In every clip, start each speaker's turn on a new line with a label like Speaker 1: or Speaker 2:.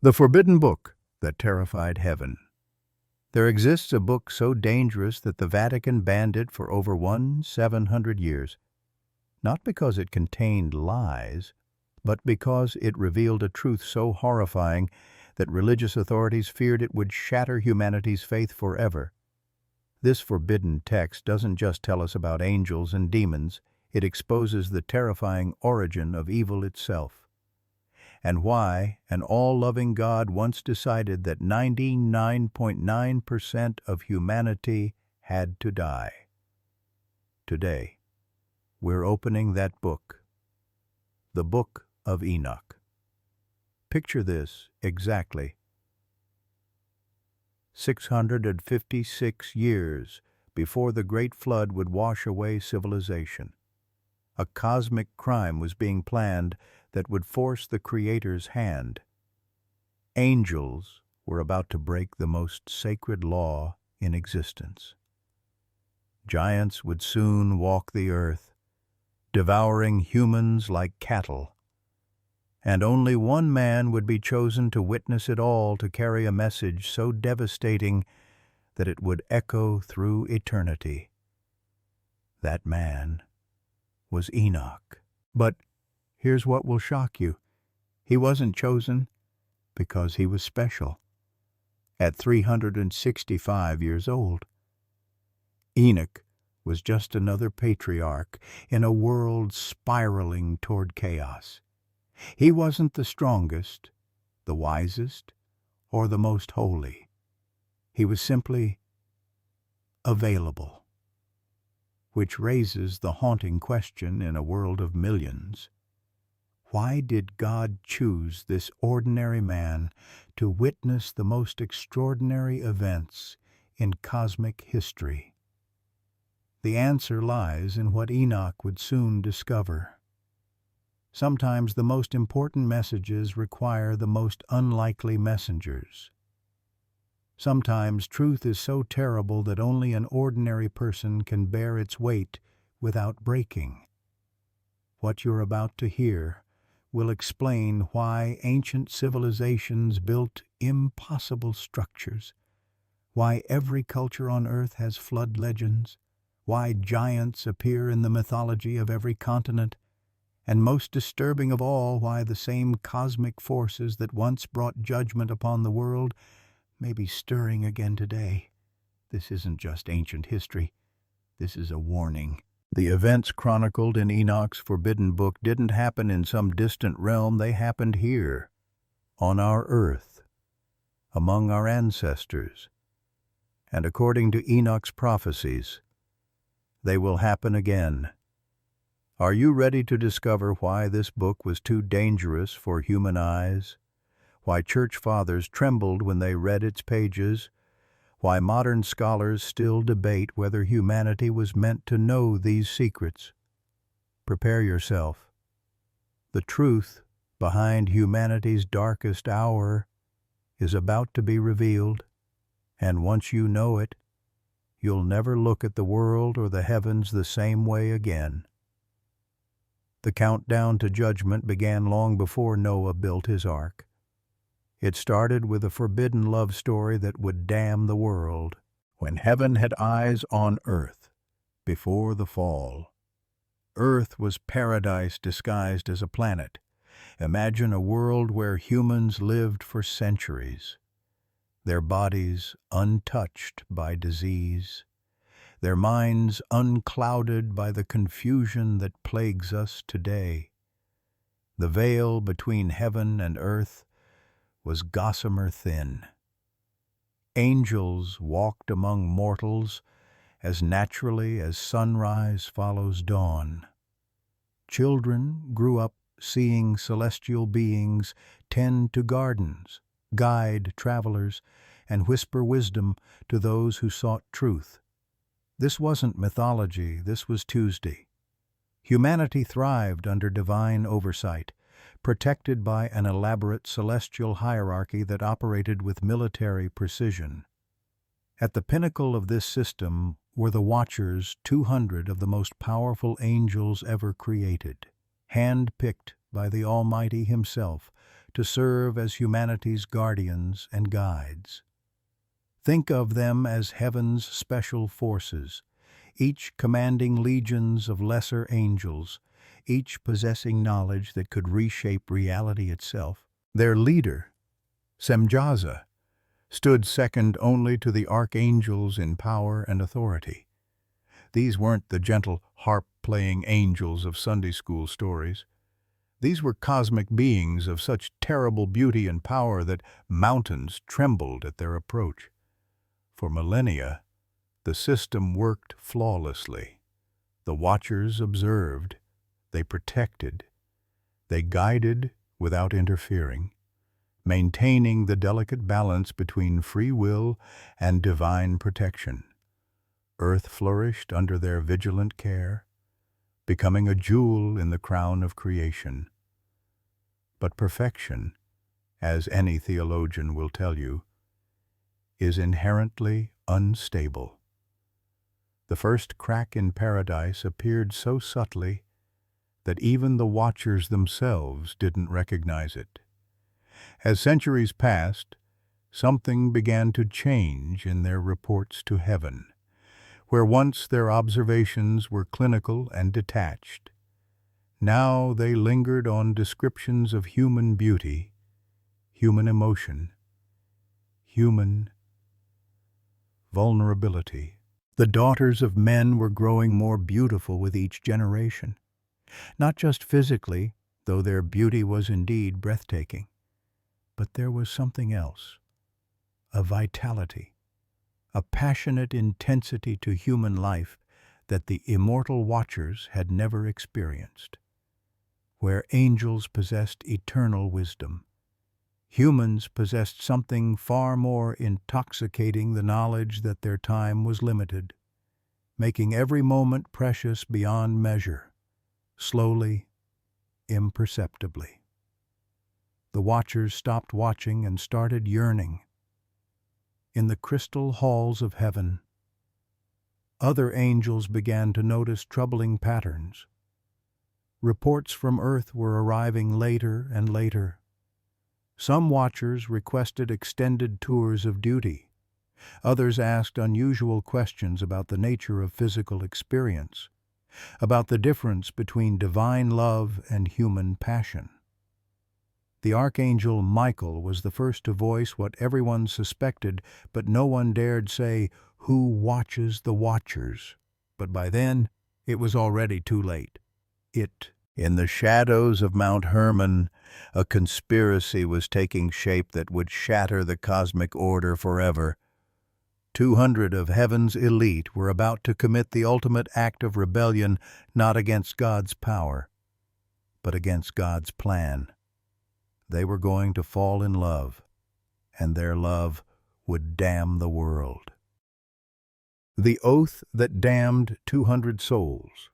Speaker 1: The Forbidden Book that terrified heaven. There exists a book so dangerous that the Vatican banned it for over 700 years, not because it contained lies, but because it revealed a truth so horrifying that religious authorities feared it would shatter humanity's faith forever. This forbidden text doesn't just tell us about angels and demons, it exposes the terrifying origin of evil itself, and why an all-loving God once decided that 99.9% of humanity had to die. Today, we're opening that book, the Book of Enoch. Picture this exactly. 656 years before the Great Flood would wash away civilization, a cosmic crime was being planned that would force the Creator's hand. Angels were about to break the most sacred law in existence. Giants would soon walk the earth, devouring humans like cattle, and only one man would be chosen to witness it all, to carry a message so devastating that it would echo through eternity. That man was Enoch. But here's what will shock you. He wasn't chosen because he was special. At 365 years old, Enoch was just another patriarch in a world spiraling toward chaos. He wasn't the strongest, the wisest, or the most holy. He was simply available. Which raises the haunting question in a world of millions. Why did God choose this ordinary man to witness the most extraordinary events in cosmic history? The answer lies in what Enoch would soon discover. Sometimes the most important messages require the most unlikely messengers. Sometimes truth is so terrible that only an ordinary person can bear its weight without breaking. What you're about to hear will explain why ancient civilizations built impossible structures, why every culture on earth has flood legends, why giants appear in the mythology of every continent, and most disturbing of all, why the same cosmic forces that once brought judgment upon the world may be stirring again today. This isn't just ancient history. This is a warning. The events chronicled in Enoch's forbidden book didn't happen in some distant realm. They happened here, on our earth, among our ancestors. And according to Enoch's prophecies, they will happen again. Are you ready to discover why this book was too dangerous for human eyes? Why church fathers trembled when they read its pages? Why modern scholars still debate whether humanity was meant to know these secrets? Prepare yourself. The truth behind humanity's darkest hour is about to be revealed, and once you know it, you'll never look at the world or the heavens the same way again. The countdown to judgment began long before Noah built his ark. It started with a forbidden love story that would damn the world. When heaven had eyes on earth before the fall. Earth was paradise disguised as a planet. Imagine a world where humans lived for centuries, their bodies untouched by disease, their minds unclouded by the confusion that plagues us today. The veil between heaven and earth was gossamer thin. Angels walked among mortals as naturally as sunrise follows dawn. Children grew up seeing celestial beings tend to gardens, guide travelers, and whisper wisdom to those who sought truth. This wasn't mythology, this was Tuesday. Humanity thrived under divine oversight, protected by an elaborate celestial hierarchy that operated with military precision. At the pinnacle of this system were the Watchers, 200 of the most powerful angels ever created, hand-picked by the Almighty himself to serve as humanity's guardians and guides. Think of them as heaven's special forces, each commanding legions of lesser angels, each possessing knowledge that could reshape reality itself. Their leader, Semjaza, stood second only to the archangels in power and authority. These weren't the gentle harp-playing angels of Sunday school stories. These were cosmic beings of such terrible beauty and power that mountains trembled at their approach. For millennia, the system worked flawlessly. The watchers observed, they protected, they guided without interfering, maintaining the delicate balance between free will and divine protection. Earth flourished under their vigilant care, becoming a jewel in the crown of creation. But perfection, as any theologian will tell you, is inherently unstable. The first crack in paradise appeared so subtly that even the watchers themselves didn't recognize it. As centuries passed, something began to change in their reports to heaven. Where once their observations were clinical and detached, now they lingered on descriptions of human beauty, human emotion, human vulnerability. The daughters of men were growing more beautiful with each generation, not just physically, though their beauty was indeed breathtaking, but there was something else, a vitality, a passionate intensity to human life that the immortal watchers had never experienced. Where angels possessed eternal wisdom, humans possessed something far more intoxicating, the knowledge that their time was limited, making every moment precious beyond measure, slowly, imperceptibly. The watchers stopped watching and started yearning. In the crystal halls of heaven, other angels began to notice troubling patterns. Reports from earth were arriving later and later. Some watchers requested extended tours of duty. Others asked unusual questions about the nature of physical experience, about the difference between divine love and human passion. The archangel Michael was the first to voice what everyone suspected, but no one dared say, "Who watches the watchers?" But by then, it was already too late. In the shadows of Mount Hermon, a conspiracy was taking shape that would shatter the cosmic order forever. 200 of heaven's elite were about to commit the ultimate act of rebellion, not against God's power, but against God's plan. They were going to fall in love, and their love would damn the world. The oath that damned 200 souls.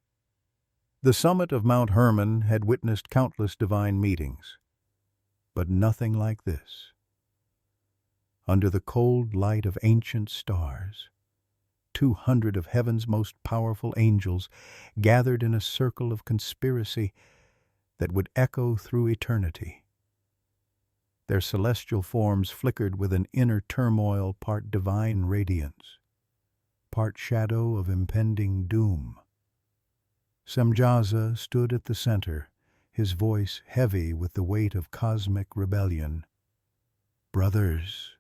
Speaker 1: The summit of Mount Hermon had witnessed countless divine meetings, but nothing like this. Under the cold light of ancient stars, 200 of heaven's most powerful angels gathered in a circle of conspiracy that would echo through eternity. Their celestial forms flickered with an inner turmoil, part divine radiance, part shadow of impending doom. Semjaza stood at the center, his voice heavy with the weight of cosmic rebellion. "Brothers,"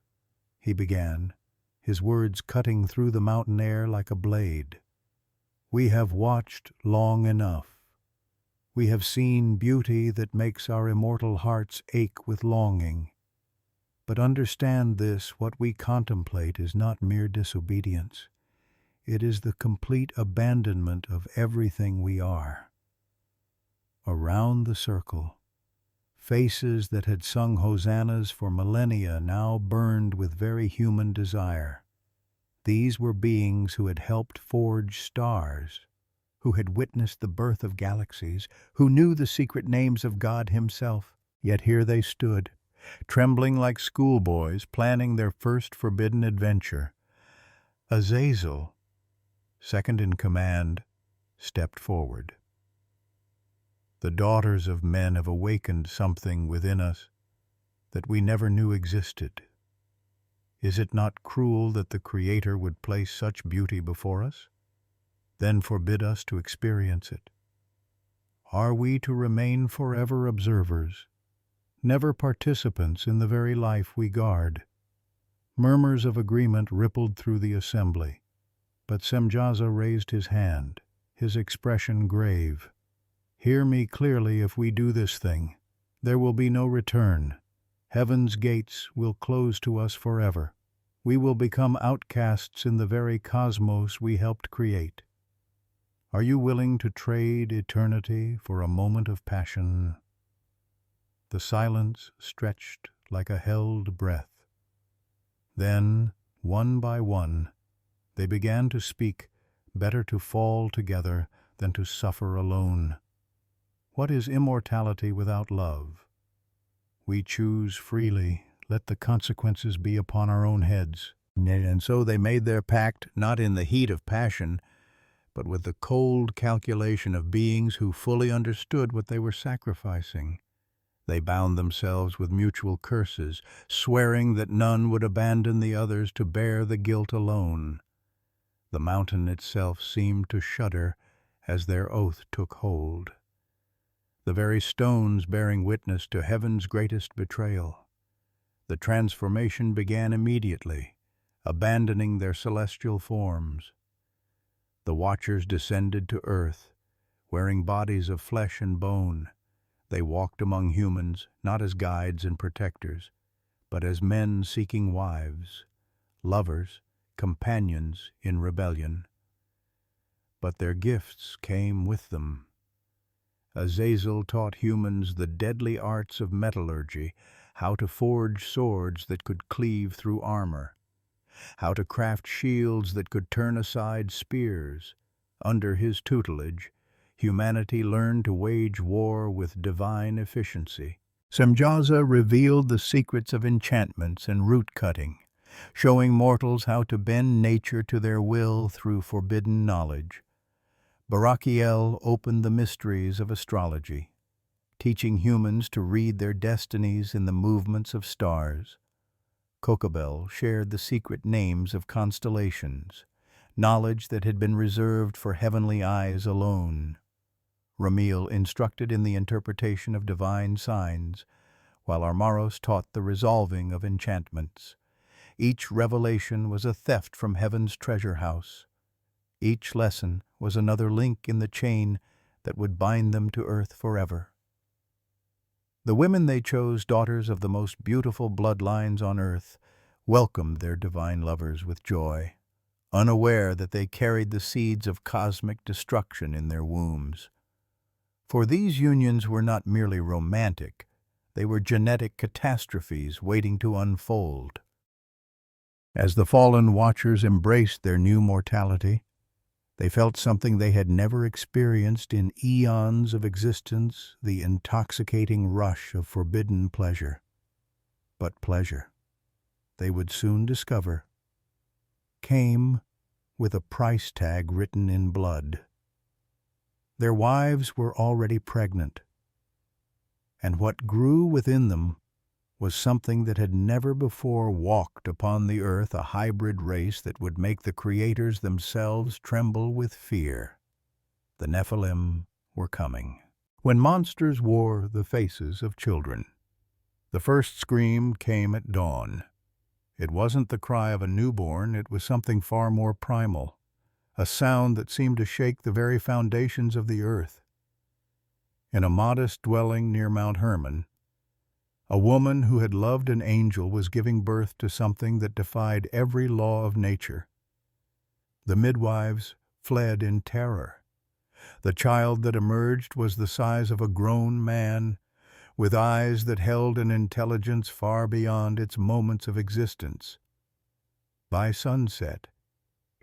Speaker 1: he began, his words cutting through the mountain air like a blade, "we have watched long enough. We have seen beauty that makes our immortal hearts ache with longing. But understand this, what we contemplate is not mere disobedience. It is the complete abandonment of everything we are." Around the circle, faces that had sung hosannas for millennia now burned with very human desire. These were beings who had helped forge stars, who had witnessed the birth of galaxies, who knew the secret names of God himself. Yet here they stood, trembling like schoolboys planning their first forbidden adventure. Azazel, second in command, stepped forward. "The daughters of men have awakened something within us," that we never knew existed. Is it not cruel that the Creator would place such beauty before us, then forbid us to experience it? Are we to remain forever observers, never participants in the very life we guard? Murmurs of agreement rippled through the assembly, but Semjaza raised his hand, his expression grave. Hear me clearly. If we do this thing, there will be no return. Heaven's gates will close to us forever. We will become outcasts in the very cosmos we helped create. Are you willing to trade eternity for a moment of passion? The silence stretched like a held breath. Then, one by one, they began to speak, better to fall together than to suffer alone. What is immortality without love? We choose freely. Let the consequences be upon our own heads. And so they made their pact, not in the heat of passion, but with the cold calculation of beings who fully understood what they were sacrificing. They bound themselves with mutual curses, swearing that none would abandon the others to bear the guilt alone. The mountain itself seemed to shudder as their oath took hold, the very stones bearing witness to heaven's greatest betrayal. The transformation began immediately, abandoning their celestial forms. The watchers descended to earth, wearing bodies of flesh and bone. They walked among humans, not as guides and protectors, but as men seeking wives, lovers, companions in rebellion. But their gifts came with them. Azazel taught humans the deadly arts of metallurgy, how to forge swords that could cleave through armor, how to craft shields that could turn aside spears. Under his tutelage, humanity learned to wage war with divine efficiency. Semjaza revealed the secrets of enchantments and root-cutting, showing mortals how to bend nature to their will through forbidden knowledge. Barakiel opened the mysteries of astrology, teaching humans to read their destinies in the movements of stars. Kokabel shared the secret names of constellations, knowledge that had been reserved for heavenly eyes alone. Ramil instructed in the interpretation of divine signs, while Armaros taught the resolving of enchantments. Each revelation was a theft from heaven's treasure house. Each lesson was another link in the chain that would bind them to earth forever. The women they chose, daughters of the most beautiful bloodlines on earth, welcomed their divine lovers with joy, unaware that they carried the seeds of cosmic destruction in their wombs. For these unions were not merely romantic, they were genetic catastrophes waiting to unfold. As the fallen watchers embraced their new mortality, they felt something they had never experienced in eons of existence, the intoxicating rush of forbidden pleasure. But pleasure, they would soon discover, came with a price tag written in blood. Their wives were already pregnant, and what grew within them was something that had never before walked upon the earth, a hybrid race that would make the creators themselves tremble with fear. The Nephilim were coming. When monsters wore the faces of children, the first scream came at dawn. It wasn't the cry of a newborn, it was something far more primal, a sound that seemed to shake the very foundations of the earth. In a modest dwelling near Mount Hermon, a woman who had loved an angel was giving birth to something that defied every law of nature. The midwives fled in terror. The child that emerged was the size of a grown man, with eyes that held an intelligence far beyond its moments of existence. By sunset,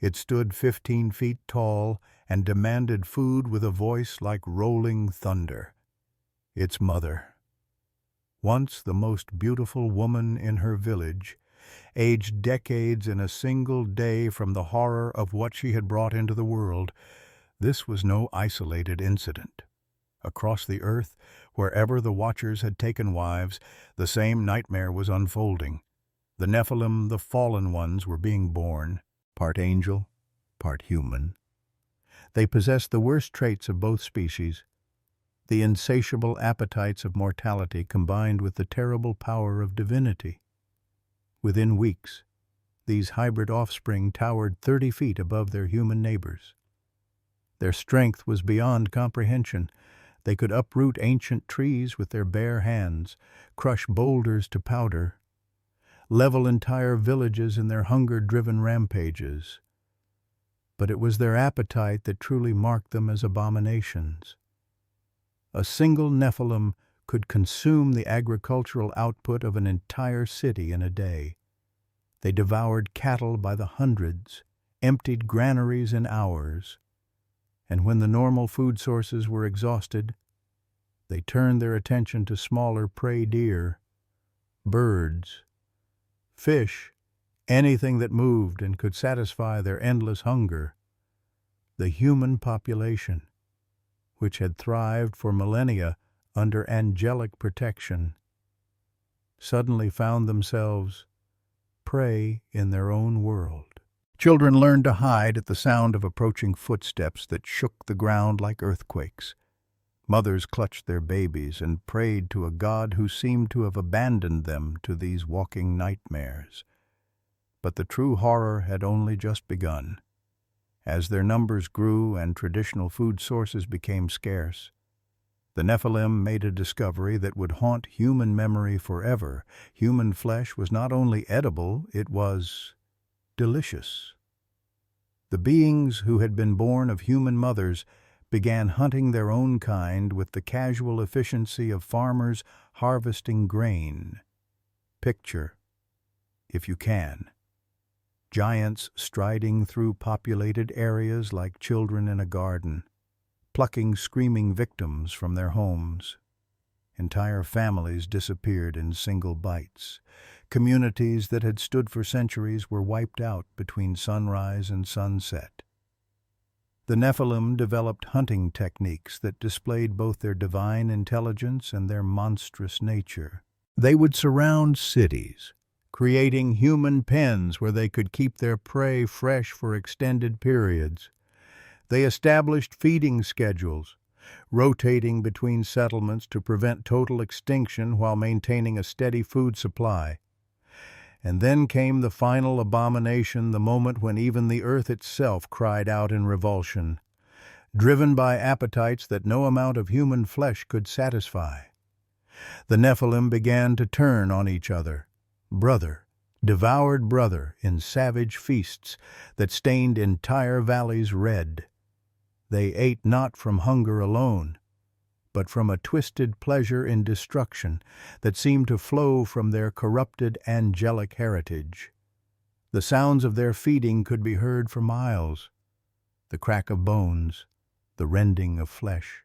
Speaker 1: it stood 15 feet tall and demanded food with a voice like rolling thunder. Its mother, once the most beautiful woman in her village, aged decades in a single day from the horror of what she had brought into the world. This was no isolated incident. Across the earth, Wherever the watchers had taken wives, the same nightmare was unfolding. The Nephilim, the fallen ones, were being born, part angel, part human. They possessed the worst traits of both species, the insatiable appetites of mortality combined with the terrible power of divinity. Within weeks, these hybrid offspring towered 30 feet above their human neighbors. Their strength was beyond comprehension. They could uproot ancient trees with their bare hands, crush boulders to powder, level entire villages in their hunger-driven rampages. But it was their appetite that truly marked them as abominations. A single Nephilim could consume the agricultural output of an entire city in a day. They devoured cattle by the hundreds, emptied granaries in hours, and when the normal food sources were exhausted, they turned their attention to smaller prey deer, birds, fish, anything that moved and could satisfy their endless hunger. The human population, which had thrived for millennia under angelic protection, suddenly found themselves prey in their own world. Children learned to hide at the sound of approaching footsteps that shook the ground like earthquakes. Mothers clutched their babies and prayed to a God who seemed to have abandoned them to these walking nightmares. But the true horror had only just begun. As their numbers grew and traditional food sources became scarce, the Nephilim made a discovery that would haunt human memory forever. Human flesh was not only edible, it was delicious. The beings who had been born of human mothers began hunting their own kind with the casual efficiency of farmers harvesting grain. Picture, if you can, giants striding through populated areas like children in a garden, plucking screaming victims from their homes. Entire families disappeared in single bites. Communities that had stood for centuries were wiped out between sunrise and sunset. The Nephilim developed hunting techniques that displayed both their divine intelligence and their monstrous nature. They would surround cities, creating human pens where they could keep their prey fresh for extended periods. They established feeding schedules, rotating between settlements to prevent total extinction while maintaining a steady food supply. And then came the final abomination, the moment when even the earth itself cried out in revulsion, driven by appetites that no amount of human flesh could satisfy. The Nephilim began to turn on each other. Brother devoured brother in savage feasts that stained entire valleys red. They ate not from hunger alone, but from a twisted pleasure in destruction that seemed to flow from their corrupted angelic heritage. The sounds of their feeding could be heard for miles: the crack of bones, the rending of flesh,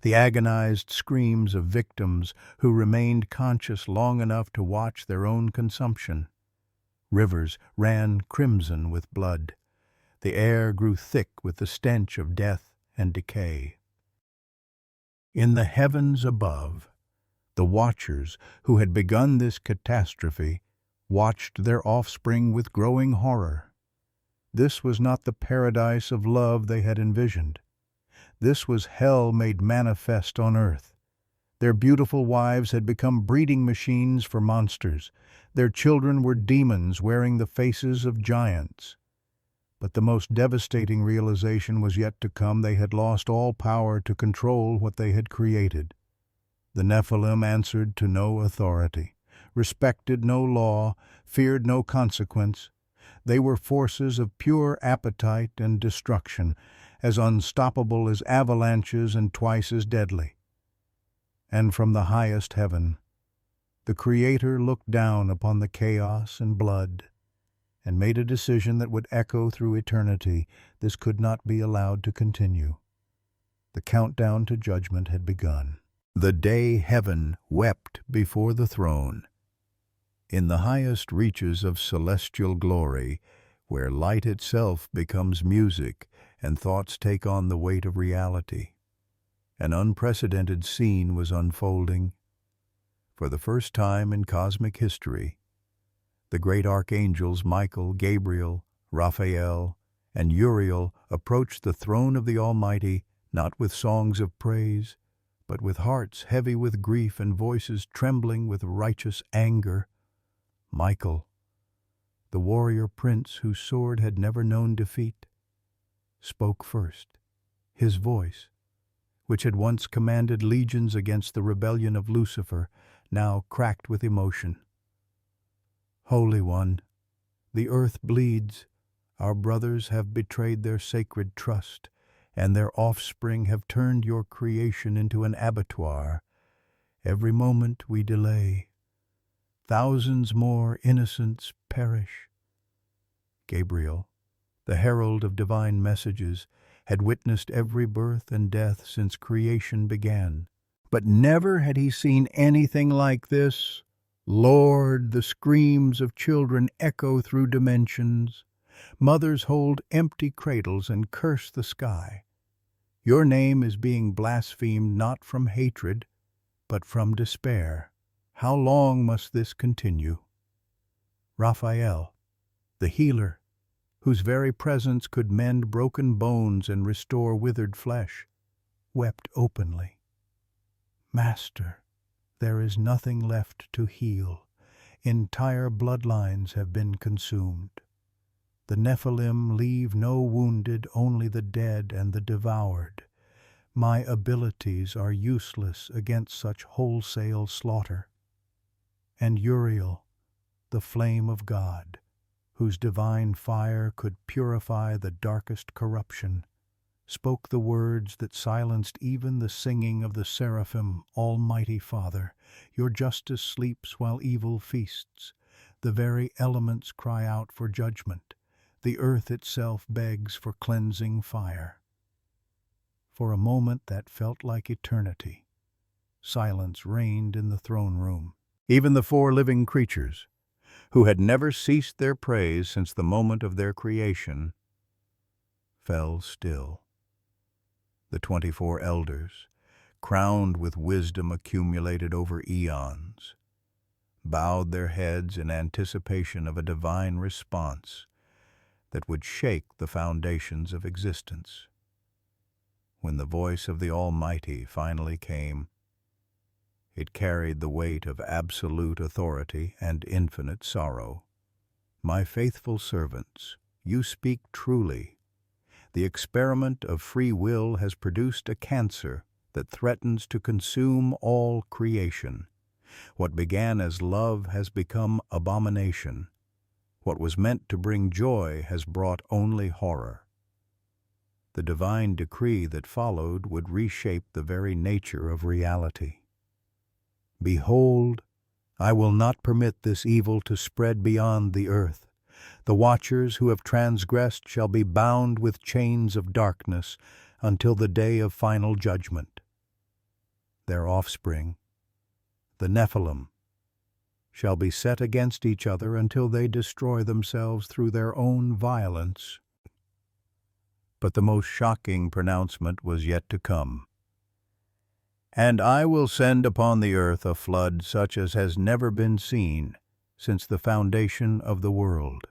Speaker 1: the agonized screams of victims who remained conscious long enough to watch their own consumption. Rivers ran crimson with blood. The air grew thick with the stench of death and decay. In the heavens above, the watchers who had begun this catastrophe watched their offspring with growing horror. This was not the paradise of love they had envisioned. This was hell made manifest on earth. Their beautiful wives had become breeding machines for monsters. Their children were demons wearing the faces of giants. But the most devastating realization was yet to come. They had lost all power to control what they had created. The Nephilim answered to no authority, respected no law, feared no consequence. They were forces of pure appetite and destruction, as unstoppable as avalanches and twice as deadly. And from the highest heaven, the Creator looked down upon the chaos and blood and made a decision that would echo through eternity. This could not be allowed to continue. The countdown to judgment had begun. The day heaven wept before the throne. In the highest reaches of celestial glory, where light itself becomes music and thoughts take on the weight of reality, An unprecedented scene was unfolding. For the first time in cosmic history, the great archangels Michael, Gabriel, Raphael, and Uriel approached the throne of the Almighty not with songs of praise, but with hearts heavy with grief and voices trembling with righteous anger. Michael, the warrior prince whose sword had never known defeat, spoke first. His voice, which had once commanded legions against the rebellion of Lucifer, now cracked with emotion. Holy One, the earth bleeds. Our brothers have betrayed their sacred trust, and their offspring have turned your creation into an abattoir. Every moment we delay, thousands more innocents perish. Gabriel, the herald of divine messages, had witnessed every birth and death since creation began. But never had he seen anything like this. Lord, the screams of children echo through dimensions. Mothers hold empty cradles and curse the sky. Your name is being blasphemed not from hatred, but from despair. How long must this continue? Raphael, the healer, whose very presence could mend broken bones and restore withered flesh, wept openly. Master, there is nothing left to heal. Entire bloodlines have been consumed. The Nephilim leave no wounded, only the dead and the devoured. My abilities are useless against such wholesale slaughter. And Uriel, the flame of God, whose divine fire could purify the darkest corruption, spoke the words that silenced even the singing of the seraphim. Almighty Father, your justice sleeps while evil feasts. The very elements cry out for judgment. The earth itself begs for cleansing fire. For a moment that felt like eternity, silence reigned in the throne room. Even the four living creatures, who had never ceased their praise since the moment of their creation, fell still. The 24 elders, crowned with wisdom accumulated over eons, bowed their heads in anticipation of a divine response that would shake the foundations of existence. When the voice of the Almighty finally came, it carried the weight of absolute authority and infinite sorrow. My faithful servants, you speak truly. The experiment of free will has produced a cancer that threatens to consume all creation. What began as love has become abomination. What was meant to bring joy has brought only horror. The divine decree that followed would reshape the very nature of reality. Behold, I will not permit this evil to spread beyond the earth. The watchers who have transgressed shall be bound with chains of darkness until the day of final judgment. Their offspring, the Nephilim, shall be set against each other until they destroy themselves through their own violence. But the most shocking pronouncement was yet to come. And I will send upon the earth a flood such as has never been seen since the foundation of the world.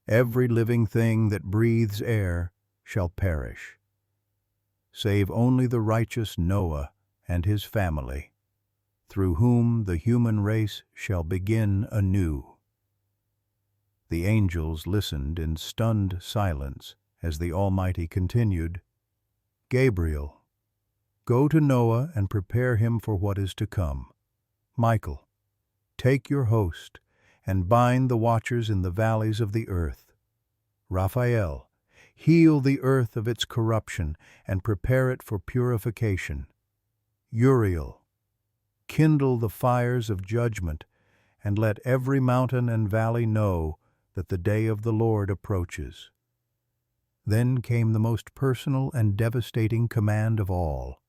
Speaker 1: Every living thing that breathes air shall perish, save only the righteous Noah and his family, through whom the human race shall begin anew. The angels listened in stunned silence as the Almighty continued, Gabriel, go to Noah and prepare him for what is to come. Michael, take your host and bind the watchers in the valleys of the earth. Raphael, heal the earth of its corruption and prepare it for purification. Uriel, kindle the fires of judgment and let every mountain and valley know that the day of the Lord approaches. Then came the most personal and devastating command of all,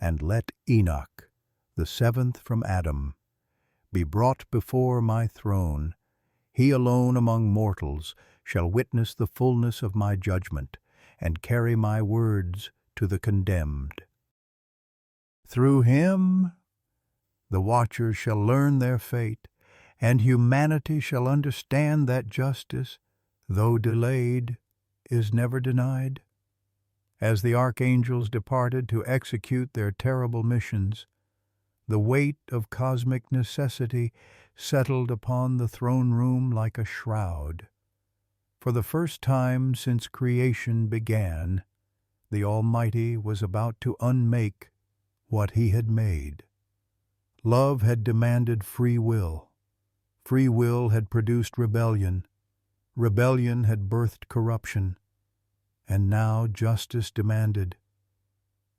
Speaker 1: and let Enoch, the seventh from Adam, be brought before my throne. He alone among mortals shall witness the fullness of my judgment and carry my words to the condemned. Through him the watchers shall learn their fate, and humanity shall understand that justice, though delayed, is never denied. As the archangels departed to execute their terrible missions, the weight of cosmic necessity settled upon the throne room like a shroud. For the first time since creation began, the Almighty was about to unmake what He had made. Love had demanded free will. Free will had produced rebellion. Rebellion had birthed corruption. And now justice demanded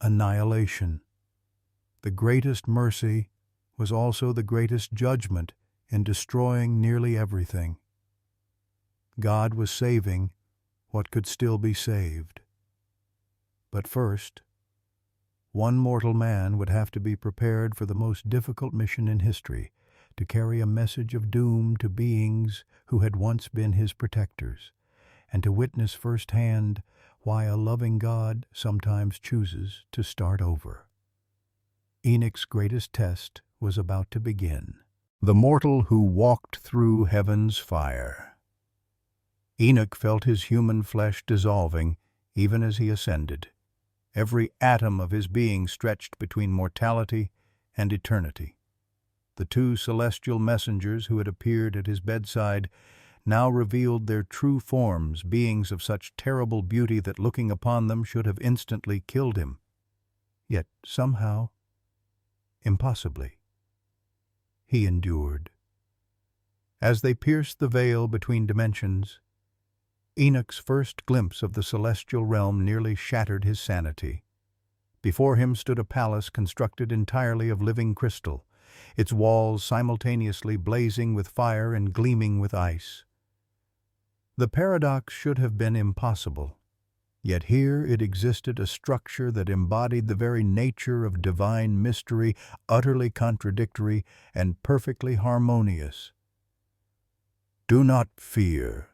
Speaker 1: annihilation. The greatest mercy was also the greatest judgment in destroying nearly everything. God was saving what could still be saved. But first, one mortal man would have to be prepared for the most difficult mission in history, to carry a message of doom to beings who had once been his protectors, and to witness firsthand why a loving God sometimes chooses to start over. Enoch's greatest test was about to begin. The mortal who walked through heaven's fire. Enoch felt his human flesh dissolving even as he ascended. Every atom of his being stretched between mortality and eternity. The two celestial messengers who had appeared at his bedside now revealed their true forms, beings of such terrible beauty that looking upon them should have instantly killed him. Yet somehow, impossibly, he endured. As they pierced the veil between dimensions, Enoch's first glimpse of the celestial realm nearly shattered his sanity. Before him stood a palace constructed entirely of living crystal, its walls simultaneously blazing with fire and gleaming with ice. The paradox should have been impossible, yet here it existed, a structure that embodied the very nature of divine mystery, utterly contradictory and perfectly harmonious. "Do not fear,"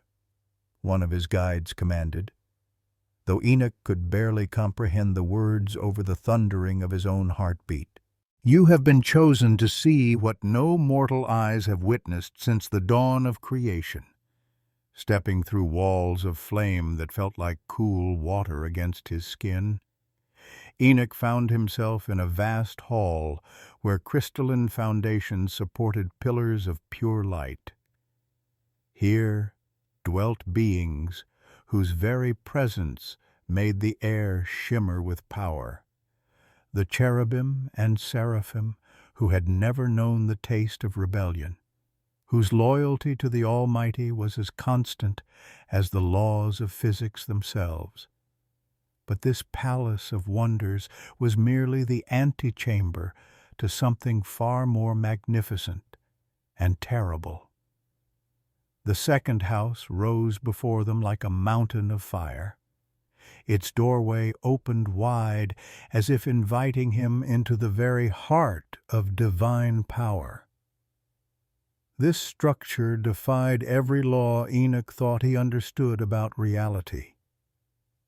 Speaker 1: one of his guides commanded, though Enoch could barely comprehend the words over the thundering of his own heartbeat. "You have been chosen to see what no mortal eyes have witnessed since the dawn of creation." Stepping through walls of flame that felt like cool water against his skin, Enoch found himself in a vast hall where crystalline foundations supported pillars of pure light. Here dwelt beings whose very presence made the air shimmer with power. The cherubim and seraphim who had never known the taste of rebellion, whose loyalty to the Almighty was as constant as the laws of physics themselves. But this palace of wonders was merely the antechamber to something far more magnificent and terrible. The second house rose before them like a mountain of fire. Its doorway opened wide as if inviting him into the very heart of divine power. This structure defied every law Enoch thought he understood about reality.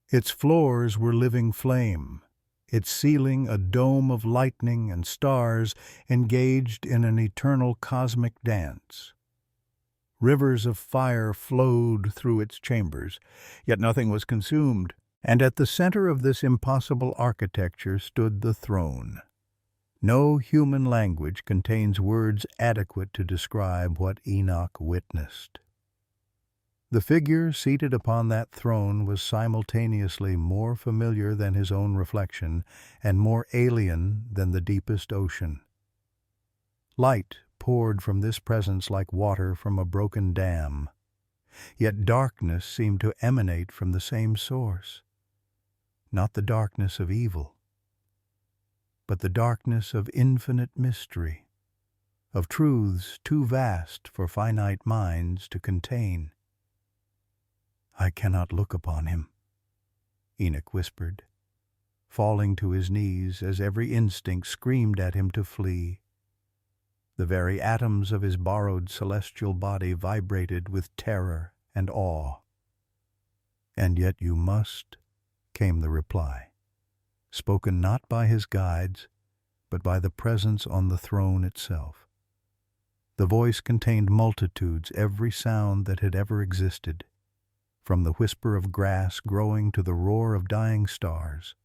Speaker 1: Its floors were living flame, its ceiling a dome of lightning and stars engaged in an eternal cosmic dance. Rivers of fire flowed through its chambers, yet nothing was consumed, and at the center of this impossible architecture stood the throne. No human language contains words adequate to describe what Enoch witnessed. The figure seated upon that throne was simultaneously more familiar than his own reflection and more alien than the deepest ocean. Light poured from this presence like water from a broken dam, yet darkness seemed to emanate from the same source. Not the darkness of evil, but the darkness of infinite mystery, of truths too vast for finite minds to contain. "I cannot look upon him," Enoch whispered, falling to his knees as every instinct screamed at him to flee. The very atoms of his borrowed celestial body vibrated with terror and awe. "And yet you must," came the reply, spoken not by his guides, but by the presence on the throne itself. The voice contained multitudes, every sound that had ever existed, from the whisper of grass growing to the roar of dying stars,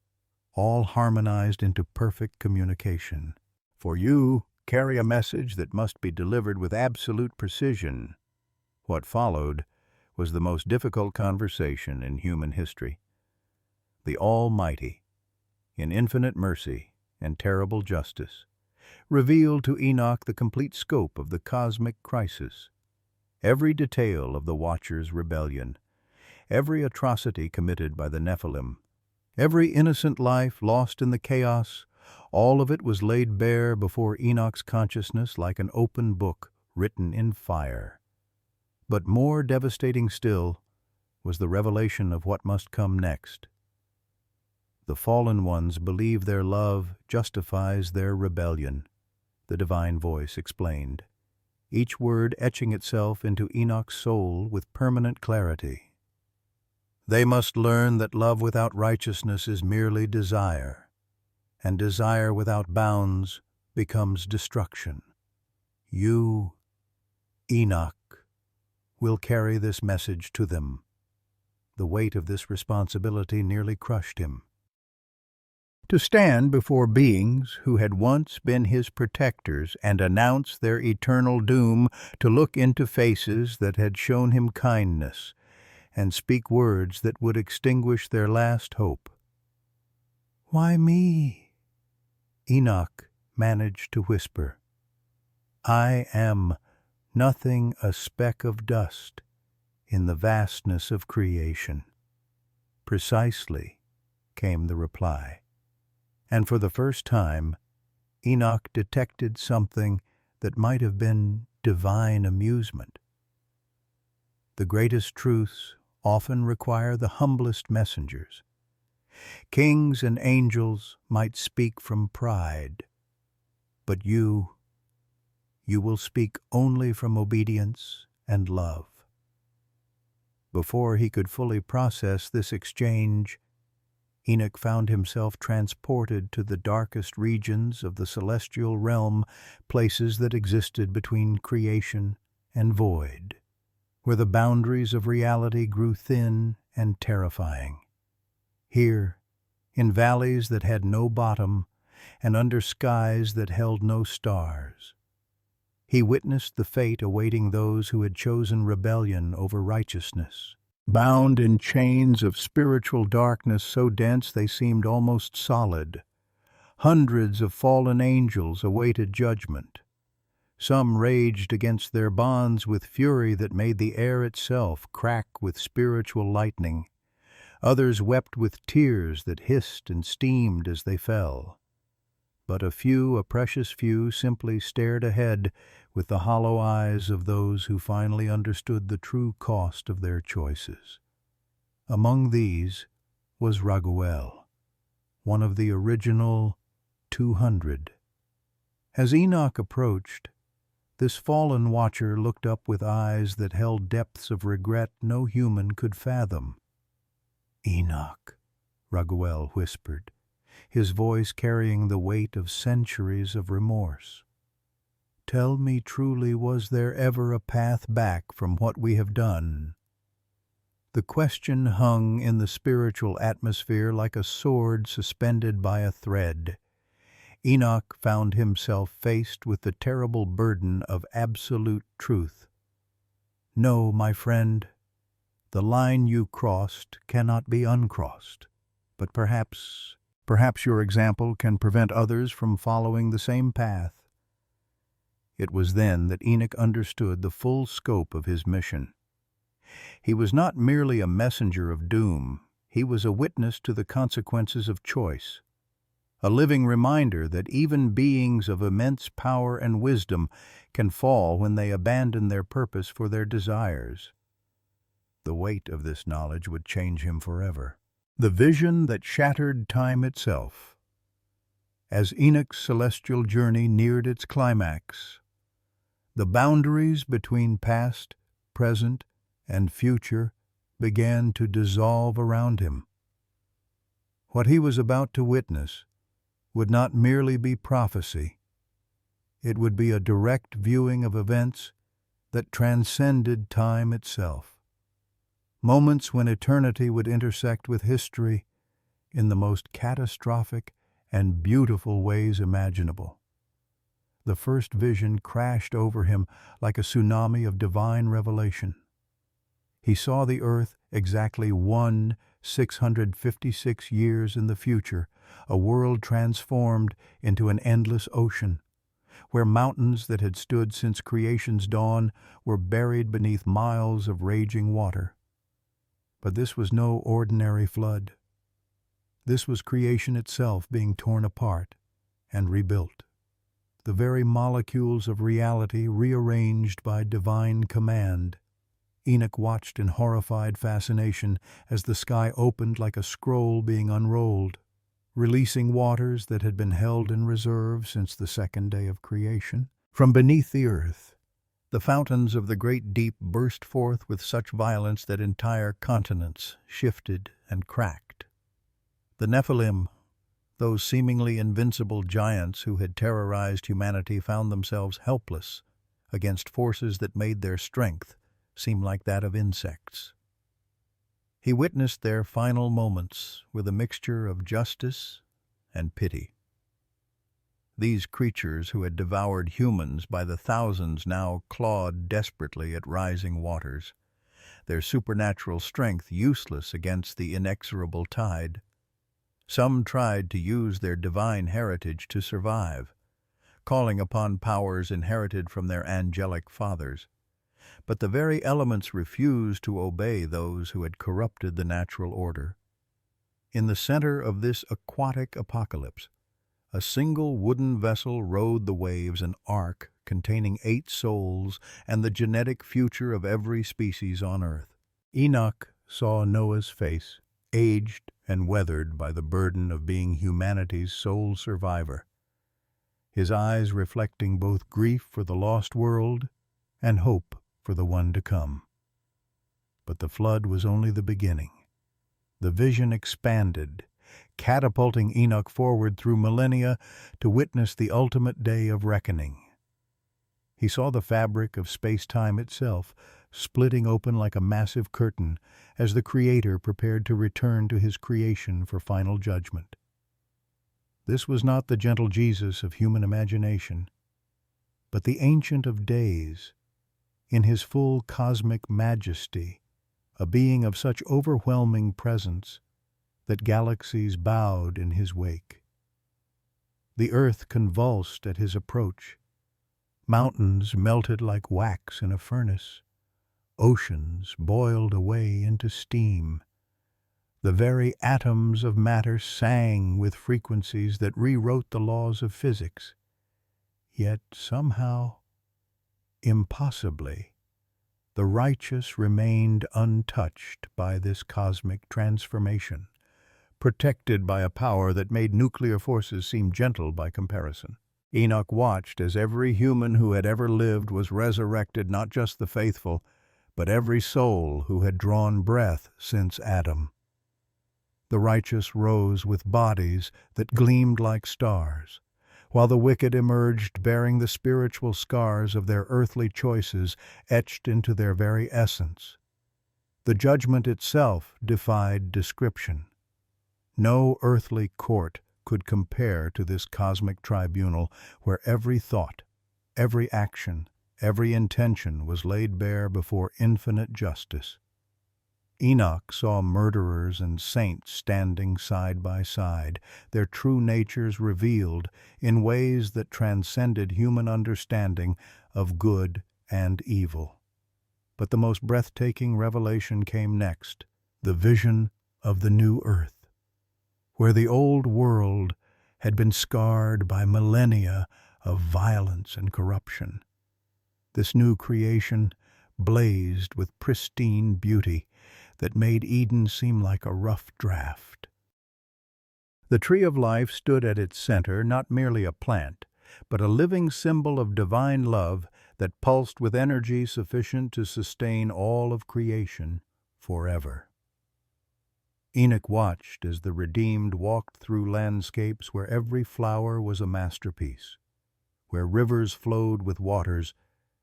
Speaker 1: all harmonized into perfect communication. For you carry a message that must be delivered with absolute precision. What followed was the most difficult conversation in human history. The Almighty, in infinite mercy and terrible justice, revealed to Enoch the complete scope of the cosmic crisis, every detail of the Watcher's rebellion, every atrocity committed by the Nephilim, every innocent life lost in the chaos. All of it was laid bare before Enoch's consciousness like an open book written in fire. But more devastating still was the revelation of what must come next. The fallen ones believe their love justifies their rebellion, the divine voice explained, each word etching itself into Enoch's soul with permanent clarity. They must learn that love without righteousness is merely desire, and desire without bounds becomes destruction. You, Enoch, will carry this message to them. The weight of this responsibility nearly crushed him. To stand before beings who had once been his protectors and announce their eternal doom, to look into faces that had shown him kindness, and speak words that would extinguish their last hope. "Why me?" Enoch managed to whisper. "I am nothing, a speck of dust in the vastness of creation." "Precisely," came the reply. And for the first time, Enoch detected something that might have been divine amusement. The greatest truths often require the humblest messengers. Kings and angels might speak from pride, but you will speak only from obedience and love. Before he could fully process this exchange, Enoch found himself transported to the darkest regions of the celestial realm, places that existed between creation and void, where the boundaries of reality grew thin and terrifying. Here, in valleys that had no bottom and under skies that held no stars, he witnessed the fate awaiting those who had chosen rebellion over righteousness. Bound in chains of spiritual darkness so dense they seemed almost solid, hundreds of fallen angels awaited judgment. Some raged against their bonds with fury that made the air itself crack with spiritual lightning. Others wept with tears that hissed and steamed as they fell. But a precious few, simply stared ahead with the hollow eyes of those who finally understood the true cost of their choices. Among these was Raguel, one of the original 200. As Enoch approached, this fallen watcher looked up with eyes that held depths of regret no human could fathom. "Enoch," Raguel whispered, his voice carrying the weight of centuries of remorse. "Tell me truly, was there ever a path back from what we have done?" The question hung in the spiritual atmosphere like a sword suspended by a thread. Enoch found himself faced with the terrible burden of absolute truth. "No, my friend, the line you crossed cannot be uncrossed, but perhaps your example can prevent others from following the same path." It was then that Enoch understood the full scope of his mission. He was not merely a messenger of doom, he was a witness to the consequences of choice, a living reminder that even beings of immense power and wisdom can fall when they abandon their purpose for their desires. The weight of this knowledge would change him forever. The vision that shattered time itself. As Enoch's celestial journey neared its climax, the boundaries between past, present, and future began to dissolve around him. What he was about to witness would not merely be prophecy. It would be a direct viewing of events that transcended time itself. Moments when eternity would intersect with history in the most catastrophic and beautiful ways imaginable. The first vision crashed over him like a tsunami of divine revelation. He saw the earth exactly 656 years in the future, a world transformed into an endless ocean, where mountains that had stood since creation's dawn were buried beneath miles of raging water. But this was no ordinary flood. This was creation itself being torn apart and rebuilt. The very molecules of reality rearranged by divine command. Enoch watched in horrified fascination as the sky opened like a scroll being unrolled, releasing waters that had been held in reserve since the second day of creation. From beneath the earth, the fountains of the great deep burst forth with such violence that entire continents shifted and cracked. The Nephilim, those seemingly invincible giants who had terrorized humanity, found themselves helpless against forces that made their strength seem like that of insects. He witnessed their final moments with a mixture of justice and pity. These creatures who had devoured humans by the thousands now clawed desperately at rising waters, their supernatural strength useless against the inexorable tide. Some tried to use their divine heritage to survive, calling upon powers inherited from their angelic fathers. But the very elements refused to obey those who had corrupted the natural order. In the center of this aquatic apocalypse, a single wooden vessel rode the waves, an ark containing 8 souls and the genetic future of every species on earth. Enoch saw Noah's face, aged and weathered by the burden of being humanity's sole survivor, his eyes reflecting both grief for the lost world and hope for the one to come. But the flood was only the beginning. The vision expanded, catapulting Enoch forward through millennia to witness the ultimate day of reckoning. He saw the fabric of space-time itself splitting open like a massive curtain as the Creator prepared to return to his creation for final judgment. This was not the gentle Jesus of human imagination, but the Ancient of Days, in his full cosmic majesty, a being of such overwhelming presence that galaxies bowed in his wake. The earth convulsed at his approach. Mountains melted like wax in a furnace. Oceans boiled away into steam. The very atoms of matter sang with frequencies that rewrote the laws of physics. Yet somehow, impossibly, the righteous remained untouched by this cosmic transformation, protected by a power that made nuclear forces seem gentle by comparison. Enoch watched as every human who had ever lived was resurrected, not just the faithful, but every soul who had drawn breath since Adam. The righteous rose with bodies that gleamed like stars, while the wicked emerged bearing the spiritual scars of their earthly choices etched into their very essence. The judgment itself defied description. No earthly court could compare to this cosmic tribunal where every thought, every action, every intention was laid bare before infinite justice. Enoch saw murderers and saints standing side by side, their true natures revealed in ways that transcended human understanding of good and evil. But the most breathtaking revelation came next, the vision of the new earth, where the old world had been scarred by millennia of violence and corruption. This new creation blazed with pristine beauty that made Eden seem like a rough draft. The tree of life stood at its center, not merely a plant, but a living symbol of divine love that pulsed with energy sufficient to sustain all of creation forever. Enoch watched as the redeemed walked through landscapes where every flower was a masterpiece, where rivers flowed with waters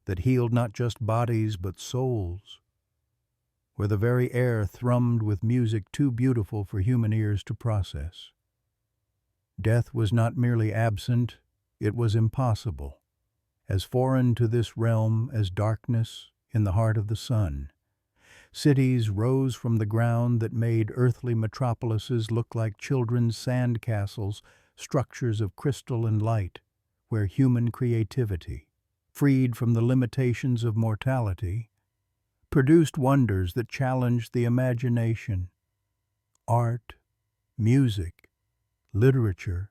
Speaker 1: that healed not just bodies but souls, where the very air thrummed with music too beautiful for human ears to process. Death was not merely absent, it was impossible, as foreign to this realm as darkness in the heart of the sun. Cities rose from the ground that made earthly metropolises look like children's sand castles, structures of crystal and light, where human creativity, freed from the limitations of mortality, produced wonders that challenged the imagination. Art, music, literature,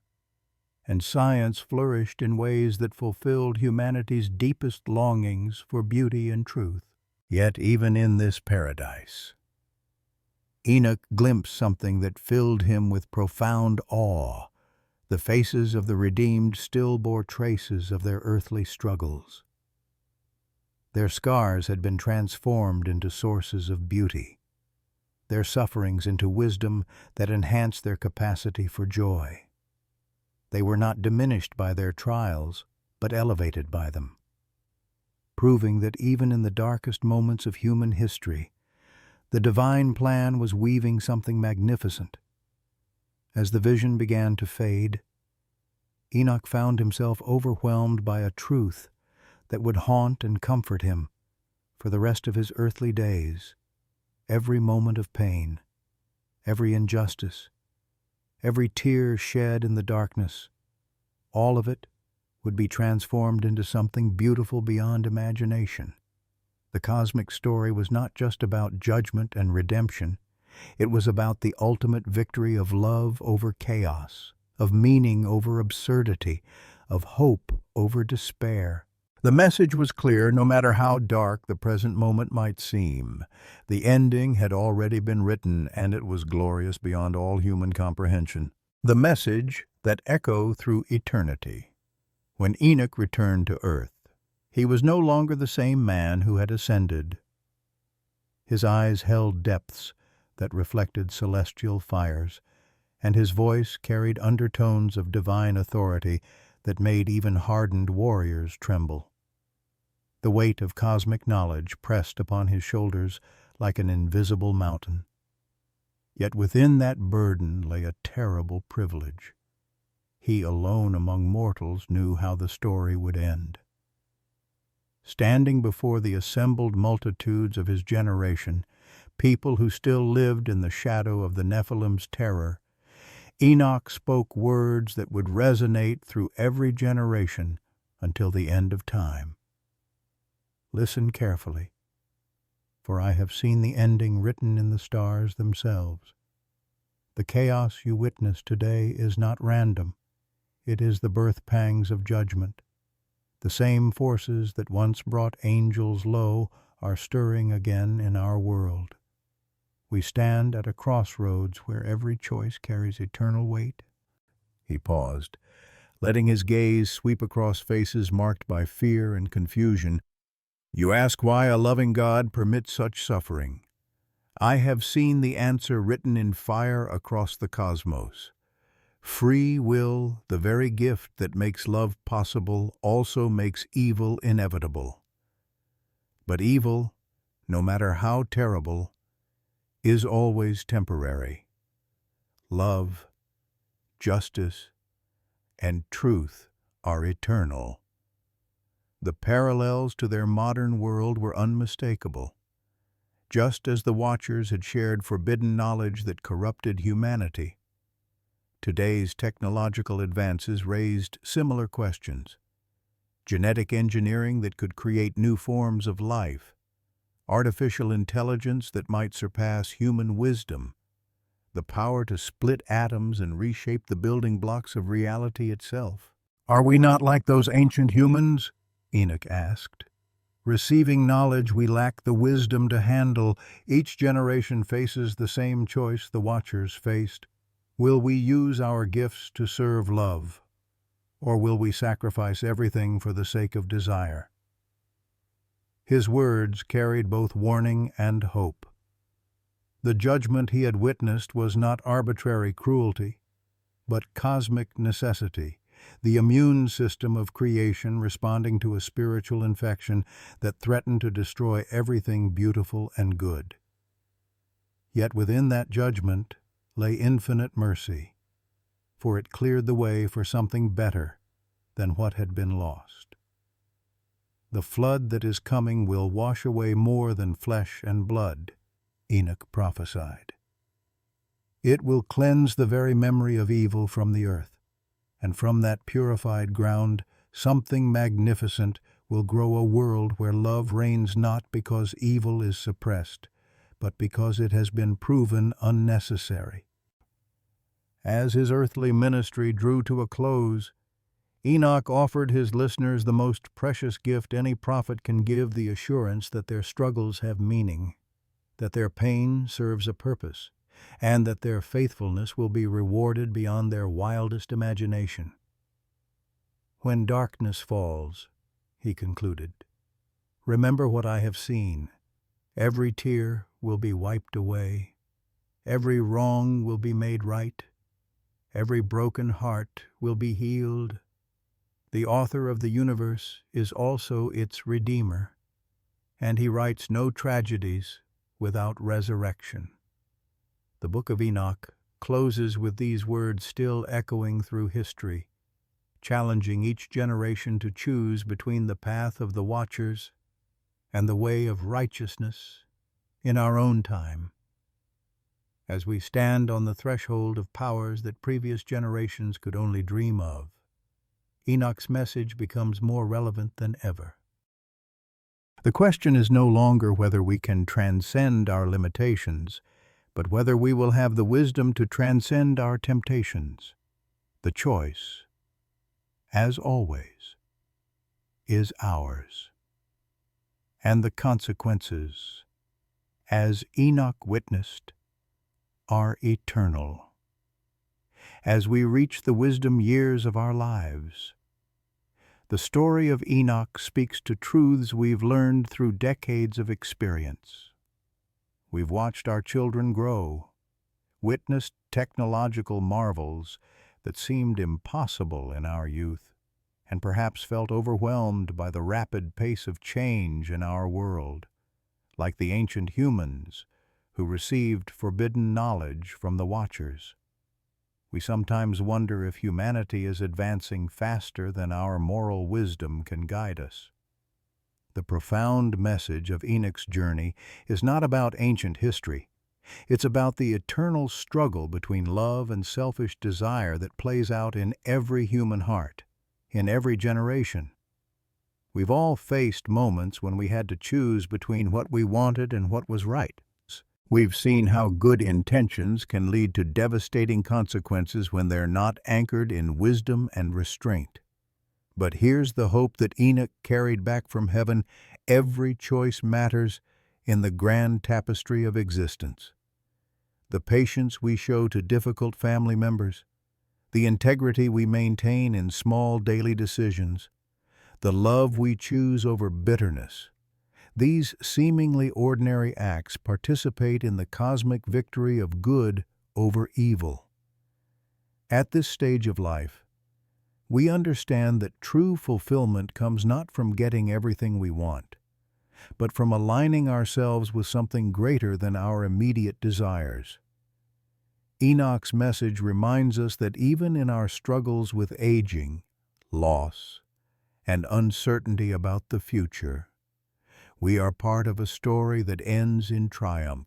Speaker 1: and science flourished in ways that fulfilled humanity's deepest longings for beauty and truth. Yet even in this paradise, Enoch glimpsed something that filled him with profound awe. The faces of the redeemed still bore traces of their earthly struggles. Their scars had been transformed into sources of beauty, their sufferings into wisdom that enhanced their capacity for joy. They were not diminished by their trials, but elevated by them, proving that even in the darkest moments of human history, the divine plan was weaving something magnificent. As the vision began to fade, Enoch found himself overwhelmed by a truth that would haunt and comfort him for the rest of his earthly days. Every moment of pain, every injustice, every tear shed in the darkness, all of it would be transformed into something beautiful beyond imagination. The cosmic story was not just about judgment and redemption. It was about the ultimate victory of love over chaos, of meaning over absurdity, of hope over despair. The message was clear, no matter how dark the present moment might seem. The ending had already been written, and it was glorious beyond all human comprehension. The message that echoed through eternity. When Enoch returned to earth, he was no longer the same man who had ascended. His eyes held depths that reflected celestial fires, and his voice carried undertones of divine authority that made even hardened warriors tremble. The weight of cosmic knowledge pressed upon his shoulders like an invisible mountain. Yet within that burden lay a terrible privilege. He alone among mortals knew how the story would end. Standing before the assembled multitudes of his generation, people who still lived in the shadow of the Nephilim's terror, Enoch spoke words that would resonate through every generation until the end of time. Listen carefully, for I have seen the ending written in the stars themselves. The chaos you witness today is not random. It is the birth pangs of judgment. The same forces that once brought angels low are stirring again in our world. We stand at a crossroads where every choice carries eternal weight. He paused, letting his gaze sweep across faces marked by fear and confusion. You ask why a loving God permits such suffering. I have seen the answer written in fire across the cosmos. Free will, the very gift that makes love possible, also makes evil inevitable. But evil, no matter how terrible, is always temporary. Love, justice, and truth are eternal. The parallels to their modern world were unmistakable. Just as the Watchers had shared forbidden knowledge that corrupted humanity, today's technological advances raised similar questions. Genetic engineering that could create new forms of life, artificial intelligence that might surpass human wisdom, the power to split atoms and reshape the building blocks of reality itself. Are we not like those ancient humans? Enoch asked. Receiving knowledge we lack the wisdom to handle. Each generation faces the same choice the Watchers faced. Will we use our gifts to serve love, or will we sacrifice everything for the sake of desire? His words carried both warning and hope. The judgment he had witnessed was not arbitrary cruelty, but cosmic necessity, the immune system of creation responding to a spiritual infection that threatened to destroy everything beautiful and good. Yet within that judgment lay infinite mercy, for it cleared the way for something better than what had been lost. The flood that is coming will wash away more than flesh and blood, Enoch prophesied. It will cleanse the very memory of evil from the earth, and from that purified ground something magnificent will grow, a world where love reigns not because evil is suppressed, but because it has been proven unnecessary. As his earthly ministry drew to a close, Enoch offered his listeners the most precious gift any prophet can give, the assurance that their struggles have meaning, that their pain serves a purpose, and that their faithfulness will be rewarded beyond their wildest imagination. When darkness falls, he concluded, remember what I have seen. Every tear will be wiped away. Every wrong will be made right. Every broken heart will be healed. The author of the universe is also its Redeemer, and he writes no tragedies without resurrection. The book of Enoch closes with these words still echoing through history, challenging each generation to choose between the path of the watchers and the way of righteousness in our own time. As we stand on the threshold of powers that previous generations could only dream of, Enoch's message becomes more relevant than ever. The question is no longer whether we can transcend our limitations, but whether we will have the wisdom to transcend our temptations. The choice, as always, is ours. And the consequences, as Enoch witnessed, are eternal. As we reach the wisdom years of our lives, the story of Enoch speaks to truths we've learned through decades of experience. We've watched our children grow, witnessed technological marvels that seemed impossible in our youth, and perhaps felt overwhelmed by the rapid pace of change in our world, like the ancient humans who received forbidden knowledge from the Watchers. We sometimes wonder if humanity is advancing faster than our moral wisdom can guide us. The profound message of Enoch's journey is not about ancient history. It's about the eternal struggle between love and selfish desire that plays out in every human heart, in every generation. We've all faced moments when we had to choose between what we wanted and what was right. We've seen how good intentions can lead to devastating consequences when they're not anchored in wisdom and restraint. But here's the hope that Enoch carried back from heaven: every choice matters in the grand tapestry of existence. The patience we show to difficult family members, the integrity we maintain in small daily decisions, the love we choose over bitterness, these seemingly ordinary acts participate in the cosmic victory of good over evil. At this stage of life, we understand that true fulfillment comes not from getting everything we want, but from aligning ourselves with something greater than our immediate desires. Enoch's message reminds us that even in our struggles with aging, loss, and uncertainty about the future, we are part of a story that ends in triumph.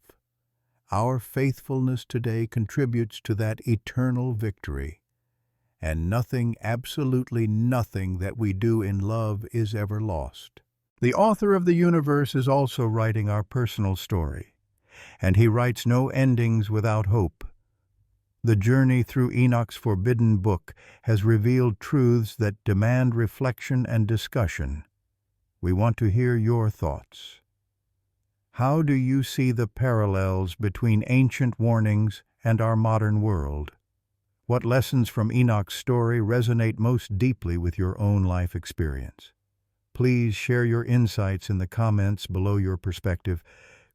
Speaker 1: Our faithfulness today contributes to that eternal victory, and nothing, absolutely nothing that we do in love is ever lost. The author of the universe is also writing our personal story, and he writes no endings without hope. The journey through Enoch's forbidden book has revealed truths that demand reflection and discussion. We want to hear your thoughts. How do you see the parallels between ancient warnings and our modern world? What lessons from Enoch's story resonate most deeply with your own life experience? Please share your insights in the comments below your perspective.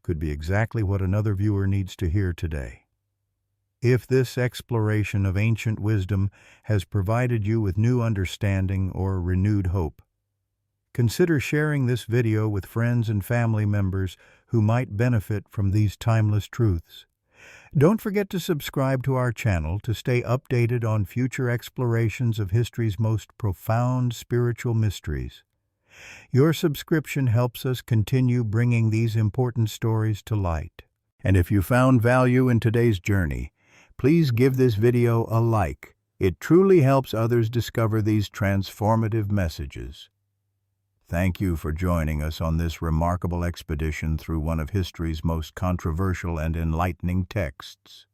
Speaker 1: could be exactly what another viewer needs to hear today. If this exploration of ancient wisdom has provided you with new understanding or renewed hope, consider sharing this video with friends and family members who might benefit from these timeless truths. Don't forget to subscribe to our channel to stay updated on future explorations of history's most profound spiritual mysteries. Your subscription helps us continue bringing these important stories to light. And if you found value in today's journey, please give this video a like. It truly helps others discover these transformative messages. Thank you for joining us on this remarkable expedition through one of history's most controversial and enlightening texts.